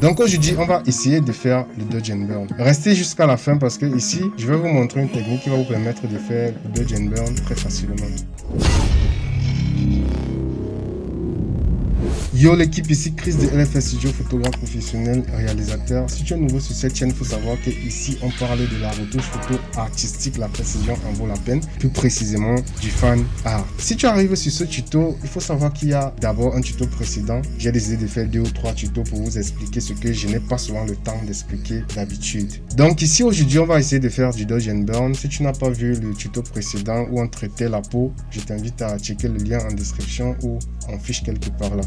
Donc aujourd'hui, on va essayer de faire le dodge and burn. Restez jusqu'à la fin parce que ici, je vais vous montrer une technique qui va vous permettre de faire le dodge and burn très facilement. Yo l'équipe, ici Chris de LFS Studio, photographe professionnel, réalisateur. Si tu es nouveau sur cette chaîne, il faut savoir que ici on parle de la retouche photo artistique, la précision en vaut la peine, plus précisément du fan art. Si tu arrives sur ce tuto, il faut savoir qu'il y a d'abord un tuto précédent. J'ai décidé de faire 2 ou 3 tutos pour vous expliquer ce que je n'ai pas souvent le temps d'expliquer d'habitude. Donc ici aujourd'hui, on va essayer de faire du dodge and burn. Si tu n'as pas vu le tuto précédent où on traitait la peau, je t'invite à checker le lien en description ou en fiche quelque part là.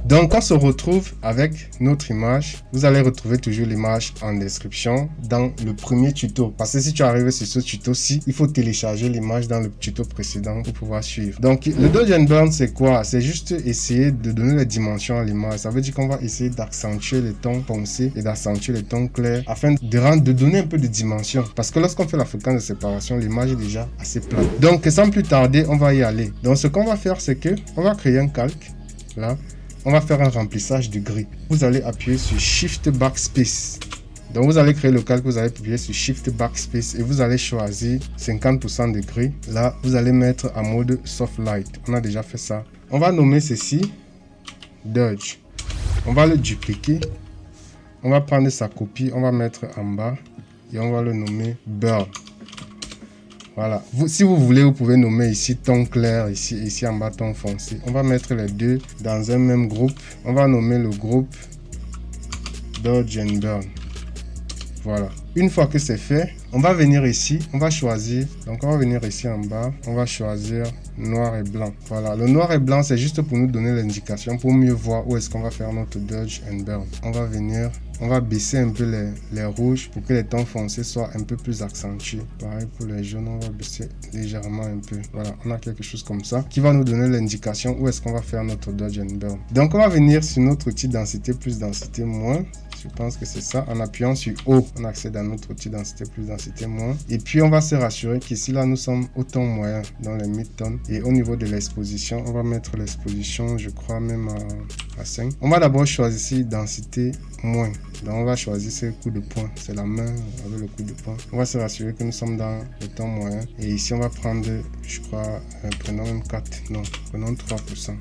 Donc on se retrouve avec notre image. Vous allez retrouver toujours l'image en description dans le premier tuto. Parce que si tu arrives sur ce tuto-ci, il faut télécharger l'image dans le tuto précédent pour pouvoir suivre. Donc le dodge and burn c'est quoi? C'est juste essayer de donner les dimensions à l'image. Ça veut dire qu'on va essayer d'accentuer les tons foncés et d'accentuer les tons clairs afin de donner un peu de dimension. Parce que lorsqu'on fait la fréquence de séparation, l'image est déjà assez plate. Donc sans plus tarder, on va y aller. Donc ce qu'on va faire, c'est que on va créer un calque là. On va faire un remplissage de gris. Vous allez appuyer sur Shift Backspace. Donc vous allez créer le calque, vous allez appuyer sur Shift Backspace et vous allez choisir 50% de gris. Là, vous allez mettre en mode Soft Light. On a déjà fait ça. On va nommer ceci Dodge. On va le dupliquer. On va prendre sa copie, on va mettre en bas et on va le nommer Burn. Voilà. Si vous voulez, vous pouvez nommer ici ton clair, ici en bas ton foncé. On va mettre les deux dans un même groupe. On va nommer le groupe Dodge and Burn. Voilà. Une fois que c'est fait, on va venir ici, on va choisir. Donc on va venir ici en bas, on va choisir noir et blanc. Voilà, le noir et blanc c'est juste pour nous donner l'indication, pour mieux voir où est-ce qu'on va faire notre dodge and burn. On va venir, on va baisser un peu les rouges pour que les tons foncés soient un peu plus accentués. Pareil pour les jaunes, on va baisser légèrement un peu. Voilà, on a quelque chose comme ça qui va nous donner l'indication où est-ce qu'on va faire notre dodge and burn. Donc on va venir sur notre outil densité plus densité moins. Je pense que c'est ça. En appuyant sur O, on accède à notre outil densité plus densité moins. Et puis, on va se rassurer qu'ici, là, nous sommes au ton moyen dans les mid-tones. Et au niveau de l'exposition, on va mettre l'exposition, je crois, même à 5. On va d'abord choisir ici densité moins. Donc, on va choisir ce coup de poing. C'est la main avec le coup de poing. On va se rassurer que nous sommes dans le ton moyen. Et ici, on va prendre, je crois, prenons même 4. Non, prenons 3%.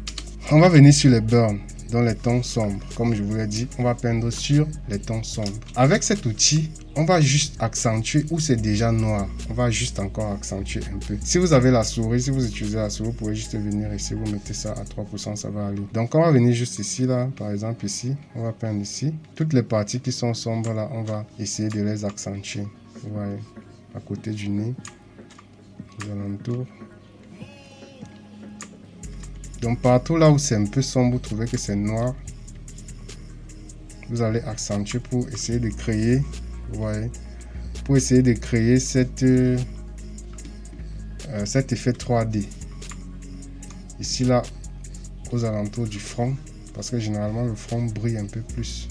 On va venir sur les burns. Dans les tons sombres. Comme je vous l'ai dit, on va peindre sur les tons sombres. Avec cet outil, on va juste accentuer où c'est déjà noir. On va juste encore accentuer un peu. Si vous avez la souris, si vous utilisez la souris, vous pouvez juste venir ici, vous mettez ça à 3%, ça va aller. Donc on va venir juste ici, là, par exemple ici, on va peindre ici. Toutes les parties qui sont sombres là, on va essayer de les accentuer. Vous voyez, à côté du nez, aux alentours. Donc partout là où c'est un peu sombre, vous trouvez que c'est noir, vous allez accentuer pour essayer de créer, vous voyez, pour essayer de créer cet effet 3D. Ici là, aux alentours du front, parce que généralement le front brille un peu plus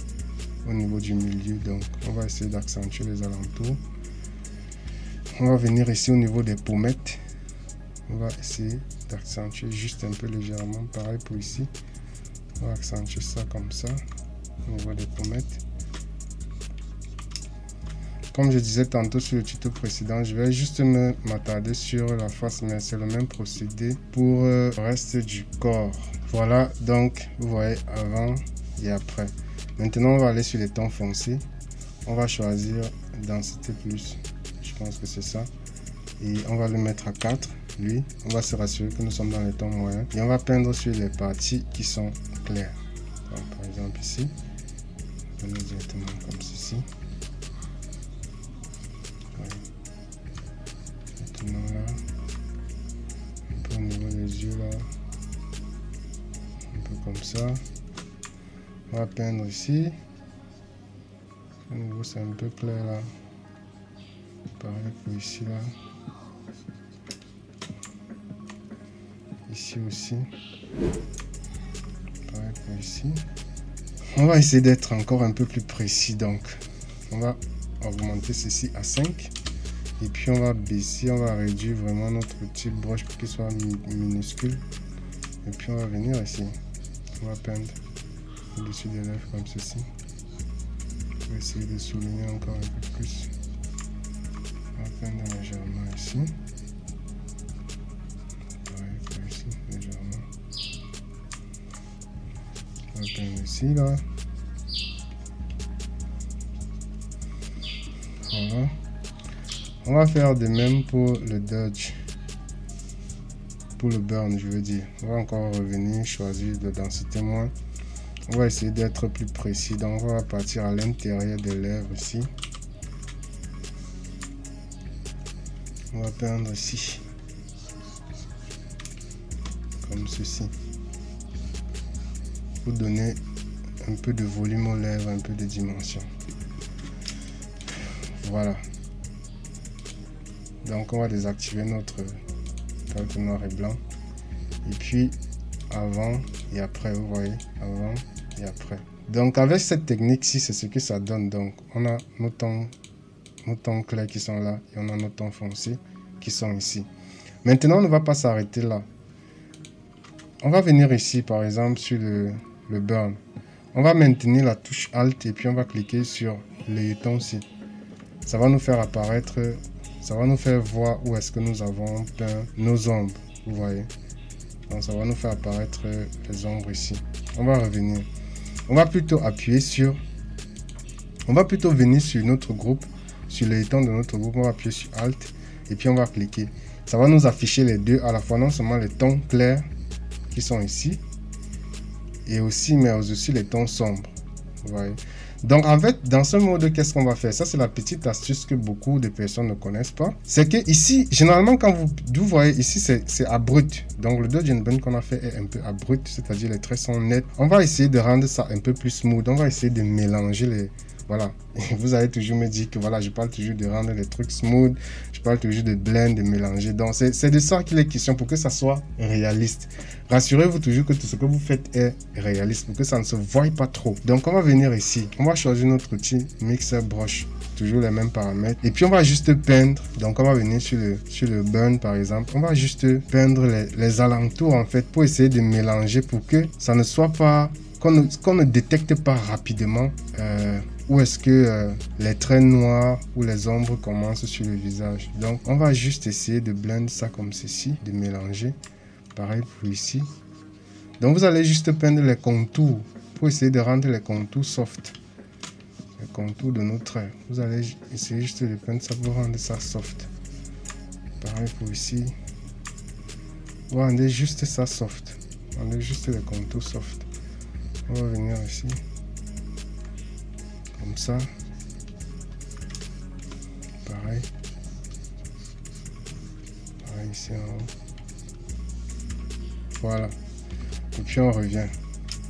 au niveau du milieu, donc on va essayer d'accentuer les alentours. On va venir ici au niveau des pommettes. On va essayer d'accentuer juste un peu légèrement. Pareil pour ici. On va accentuer ça comme ça. Au niveau des pommettes. Comme je disais tantôt sur le tuto précédent, je vais juste m'attarder sur la face. Mais c'est le même procédé pour le reste du corps. Voilà, donc vous voyez avant et après. Maintenant, on va aller sur les tons foncés. On va choisir densité plus. Je pense que c'est ça. Et on va le mettre à 4. Lui, on va se rassurer que nous sommes dans les tons moyens et on va peindre sur les parties qui sont claires. Donc, par exemple ici, on va directement comme ceci. Voilà. Maintenant là, un peu au niveau des yeux là, un peu comme ça. On va peindre ici. Au niveau c'est un peu clair là. Pareil pour ici là. Ici aussi. Pareil pour ici. On va essayer d'être encore un peu plus précis. Donc, on va augmenter ceci à 5. Et puis, on va baisser, on va réduire vraiment notre petit brush pour qu'il soit minuscule. Et puis, on va venir ici. On va peindre au-dessus des lèvres comme ceci. Je vais essayer de souligner encore un peu plus. On va peindre légèrement ici. Pareil pour ici, légèrement. On va peindre ici, là. Voilà. On va faire de même pour le dodge. Pour le burn, je veux dire. On va encore revenir, choisir de densité moins. On va essayer d'être plus précis. Donc, on va partir à l'intérieur des lèvres ici. On va peindre ici. Comme ceci. Pour donner un peu de volume aux lèvres, un peu de dimension. Voilà. Donc, on va désactiver notre calque noir et blanc. Et puis, avant et après, vous voyez, avant et après. Donc, avec cette technique-ci, c'est ce que ça donne. Donc, on a nos tons clairs qui sont là et on a nos tons foncés qui sont ici. Maintenant, on ne va pas s'arrêter là. On va venir ici, par exemple, sur le burn. On va maintenir la touche Alt et puis on va cliquer sur les tons ici. Ça va nous faire apparaître, ça va nous faire voir où est-ce que nous avons peint nos ombres, vous voyez. Donc ça va nous faire apparaître les ombres ici. On va revenir. On va plutôt appuyer sur, on va plutôt venir sur notre groupe, sur les tons de notre groupe. On va appuyer sur Alt et puis on va cliquer. Ça va nous afficher les deux à la fois, non seulement les tons clairs qui sont ici, et aussi, mais aussi les tons sombres, vous voyez. Donc, dans ce mode, qu'est-ce qu'on va faire? Ça, c'est la petite astuce que beaucoup de personnes ne connaissent pas. C'est que ici, généralement, quand vous voyez ici, c'est abrupt. Donc, le dodge and burn qu'on a fait est un peu abrupt, c'est-à-dire les traits sont nets. On va essayer de rendre ça un peu plus smooth. On va essayer de mélanger les... Voilà. Vous allez toujours me dire que voilà, je parle toujours de rendre les trucs smooth. Je parle toujours de blend, de mélanger. Donc, c'est de ça qu'il est question pour que ça soit réaliste. Rassurez-vous toujours que tout ce que vous faites est réaliste pour que ça ne se voie pas trop. Donc, on va venir ici. On va choisir notre outil Mixer Brush. Toujours les mêmes paramètres. Et puis, on va juste peindre. Donc, on va venir sur le burn, par exemple. On va juste peindre les alentours, en fait, pour essayer de mélanger pour que ça ne soit pas... qu'on ne détecte pas rapidement où est-ce que les traits noirs ou les ombres commencent sur le visage. Donc, on va juste essayer de blend ça comme ceci, de mélanger. Pareil pour ici. Donc, vous allez juste peindre les contours pour essayer de rendre les contours soft. Les contours de nos traits. Vous allez essayer juste de peindre ça pour rendre ça soft. Pareil pour ici. Vous rendez juste ça soft. Rendez juste les contours soft. On va venir ici. Comme ça. Pareil. Pareil ici en haut. Voilà. Et puis on revient.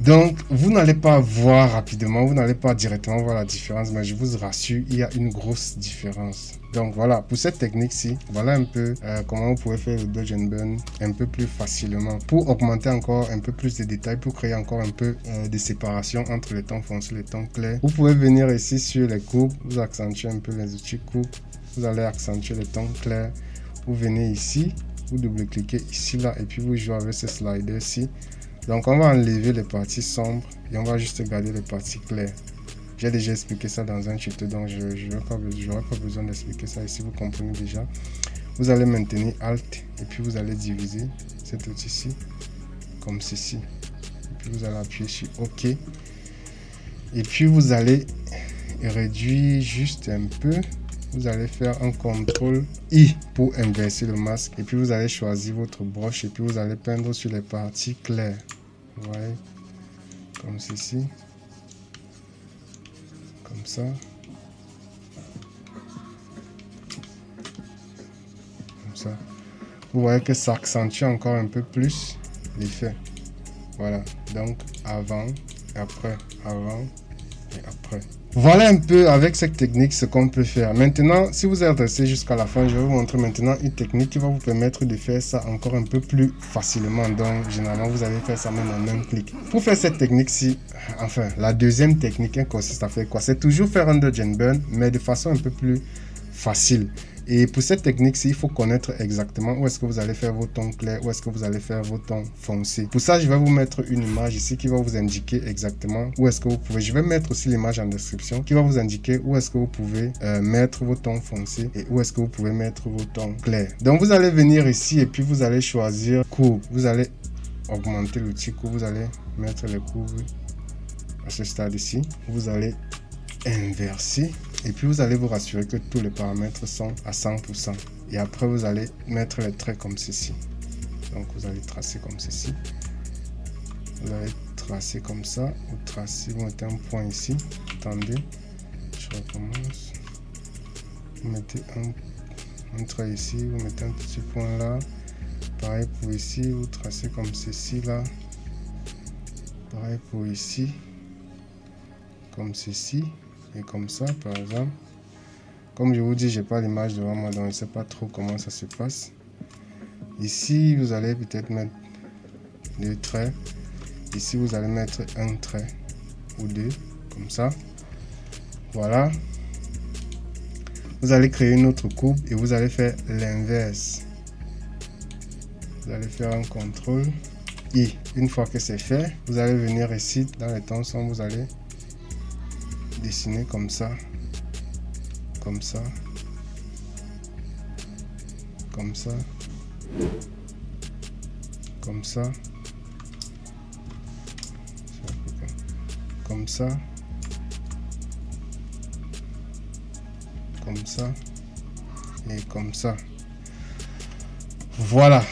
Donc, vous n'allez pas voir rapidement, vous n'allez pas directement voir la différence, mais je vous rassure, il y a une grosse différence. Donc voilà, pour cette technique-ci, voilà un peu comment vous pouvez faire le dodge and burn un peu plus facilement. Pour augmenter encore un peu plus de détails, pour créer encore un peu de séparation entre les tons foncés et les tons clairs. Vous pouvez venir ici sur les coupes, vous accentuez un peu les outils coupes, vous allez accentuer les tons clairs. Vous venez ici, vous double-cliquez ici, là, et puis vous jouez avec ce slider-ci. Donc, on va enlever les parties sombres et on va juste garder les parties claires. J'ai déjà expliqué ça dans un tuto, donc je n'aurai pas besoin d'expliquer ça ici, vous comprenez déjà. Vous allez maintenir Alt et puis vous allez diviser cet outil-ci comme ceci. Et puis vous allez appuyer sur OK. Et puis vous allez réduire juste un peu. Vous allez faire un CTRL I pour inverser le masque. Et puis vous allez choisir votre broche et puis vous allez peindre sur les parties claires. Vous voyez, comme ceci. Comme ça. Comme ça. Vous voyez que ça accentue encore un peu plus l'effet. Voilà. Donc avant et après. Avant et après. Voilà un peu avec cette technique ce qu'on peut faire. Maintenant, si vous êtes resté jusqu'à la fin, je vais vous montrer maintenant une technique qui va vous permettre de faire ça encore un peu plus facilement. Donc, généralement, vous allez faire ça même en un clic. Pour faire cette technique-ci, enfin, la deuxième technique, elle consiste à faire quoi? C'est toujours faire un dodge and burn, mais de façon un peu plus facile. Et pour cette technique-ci, il faut connaître exactement où est-ce que vous allez faire vos tons clairs, où est-ce que vous allez faire vos tons foncés. Pour ça, je vais vous mettre une image ici qui va vous indiquer exactement où est-ce que vous pouvez. Je vais mettre aussi l'image en description qui va vous indiquer où est-ce que vous pouvez mettre vos tons foncés et où est-ce que vous pouvez mettre vos tons clairs. Donc, vous allez venir ici et puis vous allez choisir courbe. Vous allez augmenter l'outil courbe. Vous allez mettre les courbes à ce stade ici. Vous allez inverser et puis vous allez vous rassurer que tous les paramètres sont à 100%. Et après, vous allez mettre les traits comme ceci. Donc, vous allez tracer comme ceci. Vous allez tracer comme ça. Vous tracez, vous mettez un point ici. Attendez, je recommence. Vous mettez un trait ici. Vous mettez un petit point là. Pareil pour ici. Vous tracez comme ceci là. Pareil pour ici. Comme ceci. Et comme ça, par exemple. Comme je vous dis, j'ai pas l'image devant moi, donc je ne sais pas trop comment ça se passe. Ici, vous allez peut-être mettre 2 traits. Ici, vous allez mettre un trait ou 2, comme ça. Voilà. Vous allez créer une autre courbe et vous allez faire l'inverse. Vous allez faire un contrôle I. Une fois que c'est fait, vous allez venir ici dans les tons sombres, vous allez dessiner comme ça. Comme ça, comme ça, comme ça, comme ça, comme ça et comme ça. Voilà.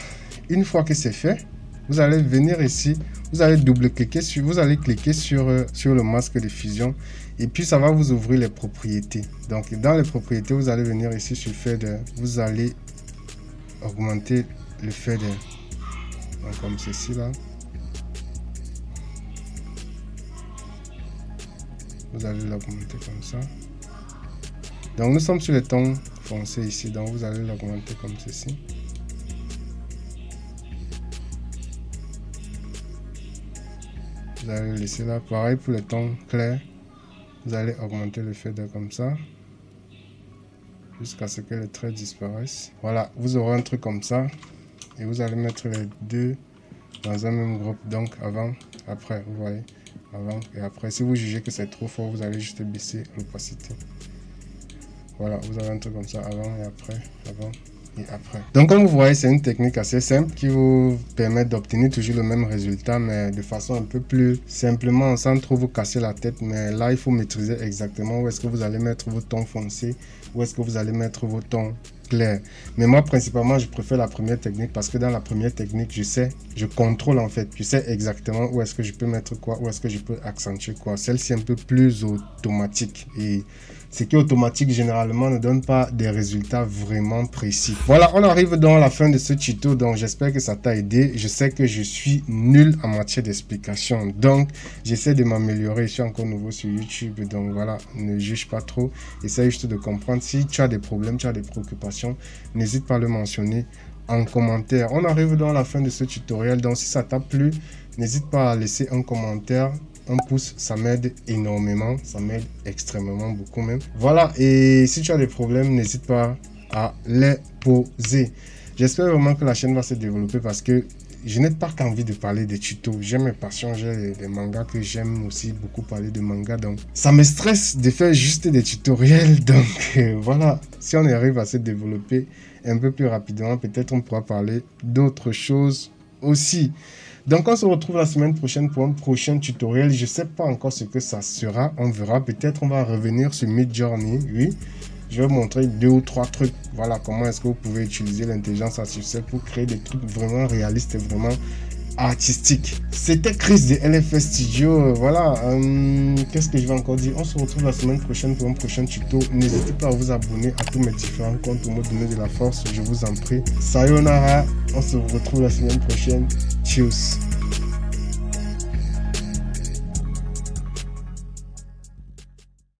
Une fois que c'est fait, vous allez venir ici, vous allez double-cliquer sur, vous allez cliquer sur le masque de fusion et puis ça va vous ouvrir les propriétés. Donc dans les propriétés, vous allez venir ici sur fader, vous allez augmenter le fader. Donc comme ceci là. Vous allez l'augmenter comme ça. Donc nous sommes sur les tons foncés ici, donc vous allez l'augmenter comme ceci. Vous allez le laisser là. Pareil pour les tons clairs. Vous allez augmenter le fader comme ça. Jusqu'à ce que les traits disparaissent. Voilà, vous aurez un truc comme ça. Et vous allez mettre les deux dans un même groupe. Donc avant, après, vous voyez. Avant et après. Si vous jugez que c'est trop fort, vous allez juste baisser l'opacité. Voilà, vous avez un truc comme ça. Avant et après. Avant et après. Donc comme vous voyez, c'est une technique assez simple qui vous permet d'obtenir toujours le même résultat, mais de façon un peu plus simplement, sans trop vous casser la tête. Mais là, il faut maîtriser exactement où est-ce que vous allez mettre vos tons foncés, où est-ce que vous allez mettre vos tons clairs. Mais moi, principalement, je préfère la première technique parce que dans la première technique, je contrôle en fait. Je sais exactement où est-ce que je peux mettre quoi, où est-ce que je peux accentuer quoi. Celle-ci est un peu plus automatique et ce qui est automatique généralement ne donne pas des résultats vraiment précis. Voilà, on arrive dans la fin de ce tuto, donc j'espère que ça t'a aidé. Je sais que je suis nul en matière d'explication, donc j'essaie de m'améliorer. Je suis encore nouveau sur YouTube, donc voilà, ne juge pas trop. Essaye juste de comprendre. Si tu as des problèmes, tu as des préoccupations, n'hésite pas à le mentionner en commentaire. On arrive dans la fin de ce tutoriel, donc si ça t'a plu, n'hésite pas à laisser un commentaire. Un pouce, ça m'aide énormément, ça m'aide extrêmement beaucoup même. Voilà, et si tu as des problèmes, n'hésite pas à les poser. J'espère vraiment que la chaîne va se développer parce que je n'ai pas qu'envie de parler des tutos. J'ai mes passions, j'ai des mangas que j'aime aussi beaucoup parler de mangas. Donc, ça me stresse de faire juste des tutoriels. Donc, voilà, si on arrive à se développer un peu plus rapidement, peut-être on pourra parler d'autres choses aussi. Donc on se retrouve la semaine prochaine pour un prochain tutoriel. Je ne sais pas encore ce que ça sera. On verra. Peut-être on va revenir sur Midjourney. Oui. Je vais vous montrer 2 ou 3 trucs. Voilà comment est-ce que vous pouvez utiliser l'intelligence artificielle pour créer des trucs vraiment réalistes et vraiment artistiques. C'était Chris de LFS Studio. Voilà. Qu'est-ce que je vais encore dire? On se retrouve la semaine prochaine pour un prochain tuto. N'hésitez pas à vous abonner à tous mes différents comptes pour me donner de la force. Je vous en prie. Sayonara. On se retrouve la semaine prochaine. Tchuss.